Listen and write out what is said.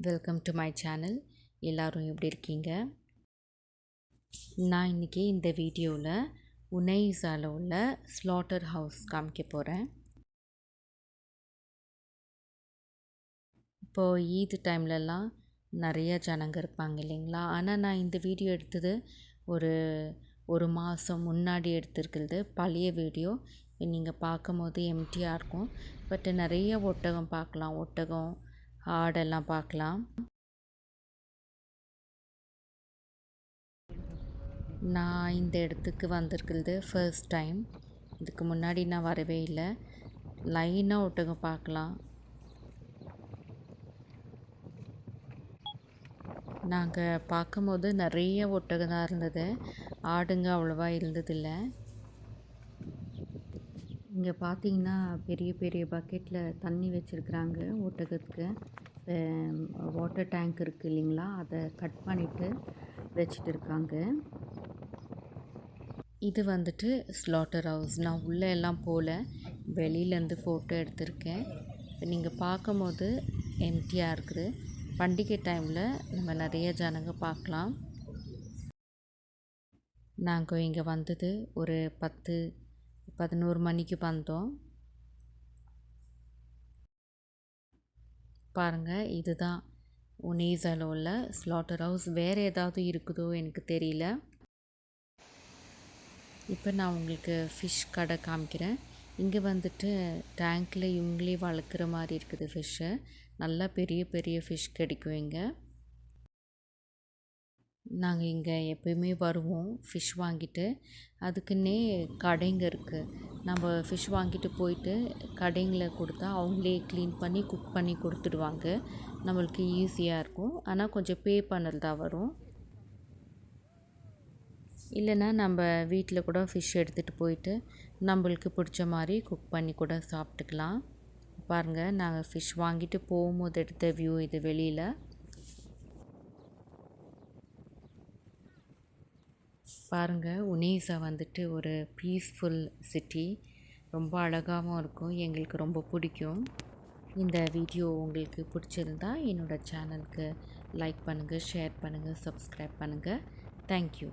Welcome to my channel. எல்லோரும் எப்படி இருக்கீங்க? நான் இன்றைக்கி இந்த வீடியோவில் உனைஸாவில் உள்ள ஸ்லாட்டர் ஹவுஸ் காமிக்க போகிறேன். இப்போது ஈத் டைம்லலாம் நிறைய ஜனங்க இருப்பாங்க இல்லைங்களா? ஆனால் நான் இந்த வீடியோ எடுத்தது ஒரு மாதம் முன்னாடி எடுத்திருக்கிறது. பழைய வீடியோ. நீங்கள் பார்க்கும் போது எம்டியாக இருக்கும். பட் நிறைய ஒட்டகம் பார்க்கலாம், ஒட்டகம் ஆடெல்லாம் பார்க்கலாம். நான் இந்த இடத்துக்கு வந்திருக்கிறது ஃபர்ஸ்ட் டைம். இதுக்கு முன்னாடி நான் வரவே இல்லை. லைனாக ஒட்டகம் பார்க்கலாம். நாங்கள் பார்க்கும்போது நிறைய ஒட்டகம் தான் இருந்தது. ஆடுங்க அவ்வளோவா இருந்ததில்லை. இங்கே பார்த்தீங்கன்னா பெரிய பெரிய பக்கெட்டில் தண்ணி வச்சுருக்குறாங்க ஒட்டகத்துக்கு. வாட்டர் டேங்க் இருக்குது இல்லைங்களா, அதை கட் பண்ணிவிட்டு வச்சுட்டு இருக்காங்க. இது வந்துட்டு ஸ்லாட்டர் ஹவுஸ். நான் உள்ளே எல்லாம் போகல, வெளியிலேருந்து ஃபோட்டோ எடுத்திருக்கேன். இப்போ நீங்கள் பார்க்கும்போது எம்டியாக இருக்குது. பண்டிகை டைமில் நம்ம நிறைய ஜனங்க பார்க்கலாம். நாங்கள் இங்கே வந்தது ஒரு 10-11 மணிக்கு வந்தோம். பாருங்கள், இதுதான் உனைஸாவில் உள்ள ஸ்லாட்டர் ஹவுஸ். வேறு ஏதாவது இருக்குதோ எனக்கு தெரியல. இப்போ நான் உங்களுக்கு ஃபிஷ் கடை காமிக்கிறேன். இங்கே வந்துட்டு டேங்க்கில் இவங்களே வளர்க்குற மாதிரி இருக்குது ஃபிஷ்ஷு. நல்லா பெரிய பெரிய ஃபிஷ் கிடைக்கும் இங்கே. நாங்கள் இங்கே எப்போயுமே வருவோம் ஃபிஷ் வாங்கிட்டு. அதுக்குன்னே கடைங்க இருக்குது. நம்ம ஃபிஷ் வாங்கிட்டு போயிட்டு கடைங்களை கொடுத்தா அவங்களே க்ளீன் பண்ணி குக் பண்ணி கொடுத்துடுவாங்க. நம்மளுக்கு ஈஸியாக இருக்கும். ஆனால் கொஞ்சம் பே பண்ணுறதா வரும். இல்லைன்னா நம்ம வீட்டில் கூட ஃபிஷ் எடுத்துகிட்டு போயிட்டு நம்மளுக்கு பிடிச்ச மாதிரி குக் பண்ணி கூட சாப்பிட்டுக்கலாம். பாருங்கள், நாங்கள் ஃபிஷ் வாங்கிட்டு போகும்போது எடுத்த வியூ இது வெளியில். பாருங்கள், உனைஸா வந்துட்டு ஒரு பீஸ்ஃபுல் சிட்டி. ரொம்ப அழகாகவும் இருக்கும். எங்களுக்கு ரொம்ப பிடிக்கும். இந்த வீடியோ உங்களுக்கு பிடிச்சிருந்தா என்னோடய சேனலுக்கு லைக் பண்ணுங்கள், ஷேர் பண்ணுங்கள், சப்ஸ்கிரைப் பண்ணுங்கள். தேங்க்யூ.